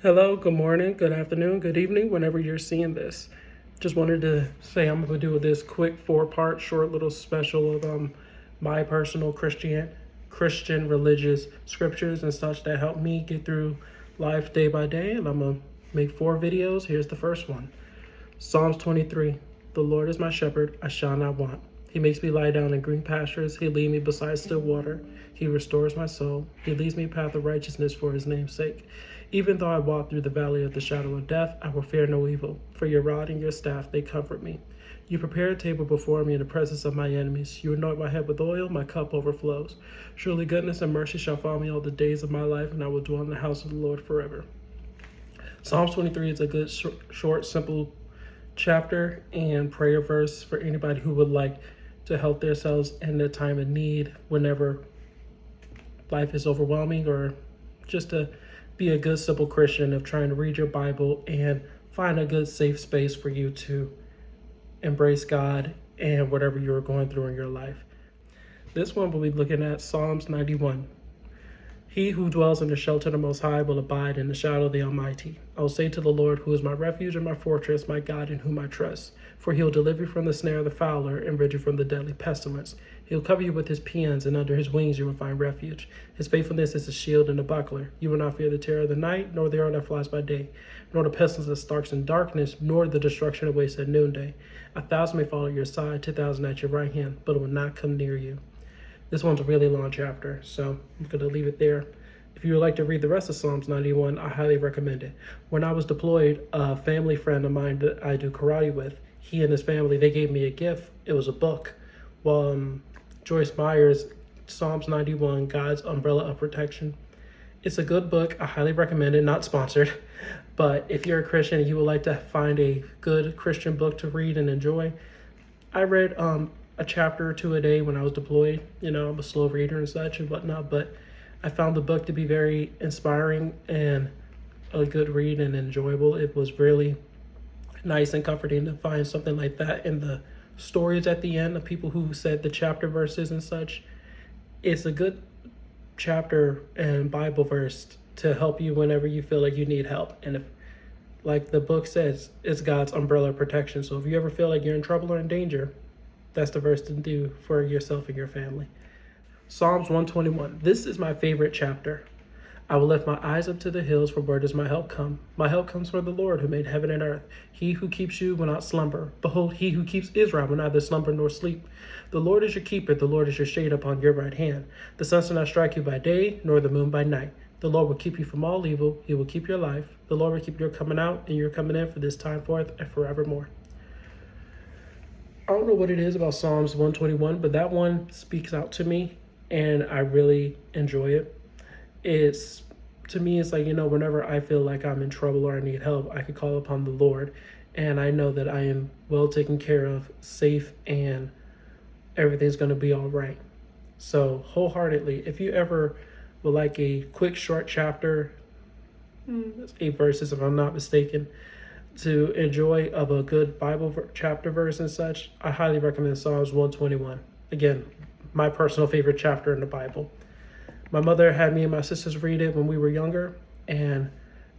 Hello, good morning, good afternoon, good evening, whenever you're seeing this. Just wanted to say I'm going to do this quick 4-part short little special of my personal Christian religious scriptures and such that help me get through life day by day. And I'm going to make 4 videos. Here's the first one. Psalms 23. The Lord is my shepherd, I shall not want. He makes me lie down in green pastures. He leads me beside still water. He restores my soul. He leads me a path of righteousness for his name's sake. Even though I walk through the valley of the shadow of death, I will fear no evil, for your rod and your staff, they comfort me. You prepare a table before me in the presence of my enemies. You anoint my head with oil, my cup overflows. Surely goodness and mercy shall follow me all the days of my life, and I will dwell in the house of the Lord forever. Psalms 23 is a good, short, simple chapter and prayer verse for anybody who would like to help themselves in their time of need whenever life is overwhelming, or just to be a good simple Christian of trying to read your Bible and find a good safe space for you to embrace God and whatever you're going through in your life. This one will be looking at Psalms 91. He who dwells in the shelter of the Most High will abide in the shadow of the Almighty. I will say to the Lord, who is my refuge and my fortress, my God in whom I trust. For he will deliver you from the snare of the fowler and rid you from the deadly pestilence. He will cover you with his pinions, and under his wings you will find refuge. His faithfulness is a shield and a buckler. You will not fear the terror of the night, nor the arrow that flies by day, nor the pestilence that stalks in darkness, nor the destruction that wastes at noonday. 1,000 may fall at your side, 2,000 at your right hand, but it will not come near you. This one's a really long chapter, so I'm going to leave it there. If you would like to read the rest of Psalms 91, I highly recommend it. When I was deployed, a family friend of mine that I do karate with, he and his family, they gave me a gift. It was a book. Joyce Meyer's Psalms 91, God's Umbrella of Protection. It's a good book. I highly recommend it. Not sponsored. But if you're a Christian and you would like to find a good Christian book to read and enjoy, I read a chapter or 2 a day when I was deployed. You know, I'm a slow reader and such and whatnot, but I found the book to be very inspiring and a good read and enjoyable. It was really nice and comforting to find something like that in the stories at the end of people who said the chapter verses and such. It's a good chapter and Bible verse to help you whenever you feel like you need help. And if, like the book says, it's God's umbrella of protection. So if you ever feel like you're in trouble or in danger, that's the verse to do for yourself and your family. Psalms 121. This is my favorite chapter. I will lift my eyes up to the hills, for where does my help come? My help comes from the Lord who made heaven and earth. He who keeps you will not slumber. Behold, he who keeps Israel will neither slumber nor sleep. The Lord is your keeper. The Lord is your shade upon your right hand. The sun shall not strike you by day, nor the moon by night. The Lord will keep you from all evil. He will keep your life. The Lord will keep your coming out and your coming in for this time forth and forevermore. I don't know what it is about Psalms 121, but that one speaks out to me, and I really enjoy it. To me, it's like, whenever I feel like I'm in trouble or I need help, I could call upon the Lord, and I know that I am well taken care of, safe, and everything's going to be all right. So wholeheartedly, if you ever would like a quick short chapter, it's 8 verses if I'm not mistaken, to enjoy of a good Bible chapter verse and such, I highly recommend Psalms 121. Again, my personal favorite chapter in the Bible. My mother had me and my sisters read it when we were younger, and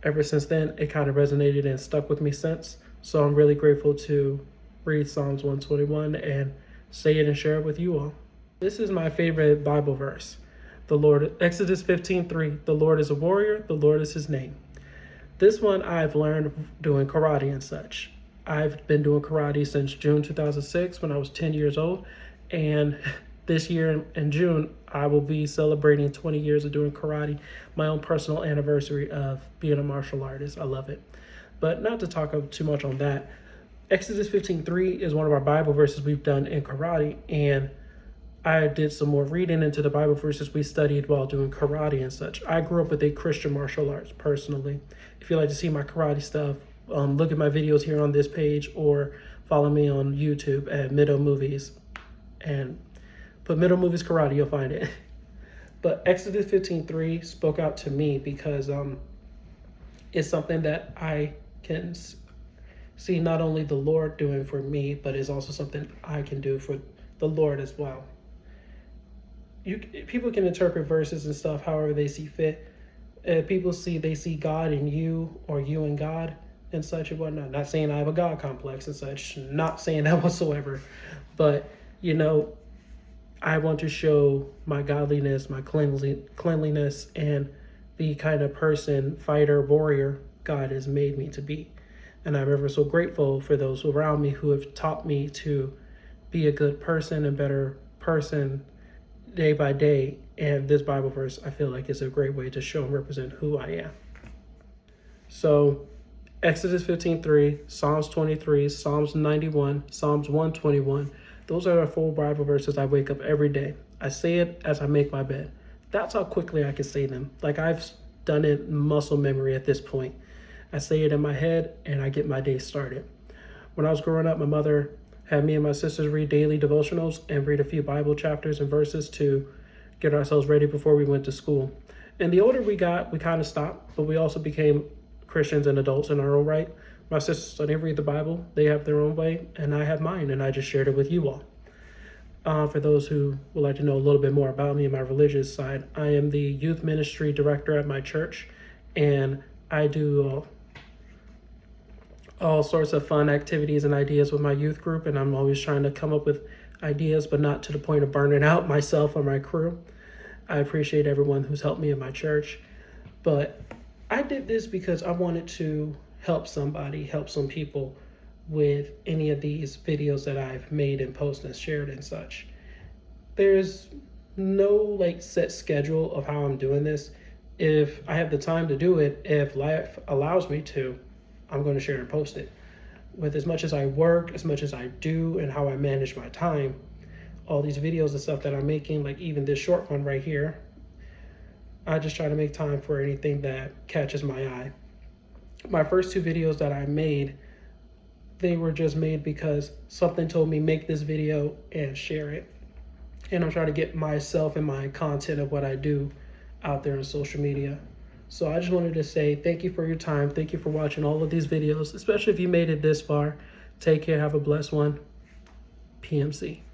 ever since then, it kind of resonated and stuck with me since. So I'm really grateful to read Psalms 121 and say it and share it with you all. This is my favorite Bible verse. Exodus 15:3. The Lord is a warrior, the Lord is his name. This one I've learned doing karate and such. I've been doing karate since June 2006 when I was 10 years old, and this year in June, I will be celebrating 20 years of doing karate, my own personal anniversary of being a martial artist. I love it. But not to talk too much on that, Exodus 15:3 is one of our Bible verses we've done in karate, and I did some more reading into the Bible verses we studied while doing karate and such. I grew up with a Christian martial arts personally. If you like to see my karate stuff, look at my videos here on this page or follow me on YouTube at MiDo Movies and put MiDo Movies Karate, you'll find it. But Exodus 15:3 spoke out to me because it's something that I can see not only the Lord doing for me, but it's also something I can do for the Lord as well. People can interpret verses and stuff however they see fit. People they see God in you or you in God and such and whatnot. Not saying I have a God complex and such, not saying that whatsoever. But, I want to show my godliness, my cleanliness, and the kind of person, fighter, warrior God has made me to be. And I'm ever so grateful for those around me who have taught me to be a good person, a better person day by day. And this Bible verse, I feel like, is a great way to show and represent who I am. So, Exodus 15:3, Psalms 23, Psalms 91, Psalms 121. Those are the 4 Bible verses I wake up every day. I say it as I make my bed. That's how quickly I can say them. Like, I've done it muscle memory at this point. I say it in my head and I get my day started. When I was growing up, my mother had me and my sisters read daily devotionals and read a few Bible chapters and verses to get ourselves ready before we went to school. And the older we got, we kind of stopped, but we also became Christians and adults in our own right. My sisters don't read the Bible. They have their own way, and I have mine, and I just shared it with you all. For those who would like to know a little bit more about me and my religious side, I am the youth ministry director at my church, and I do all sorts of fun activities and ideas with my youth group, and I'm always trying to come up with ideas, but not to the point of burning out myself or my crew. I appreciate everyone who's helped me in my church, but I did this because I wanted to help somebody, help some people with any of these videos that I've made and posted and shared and such. There's no set schedule of how I'm doing this. If I have the time to do it, if life allows me to, I'm going to share and post it. With as much as I work, as much as I do, and how I manage my time, all these videos and stuff that I'm making, like even this short one right here, I just try to make time for anything that catches my eye. My first 2 videos that I made, they were just made because something told me make this video and share it. And I'm trying to get myself and my content of what I do out there on social media. So I just wanted to say thank you for your time. Thank you for watching all of these videos, especially if you made it this far. Take care. Have a blessed one. PMC.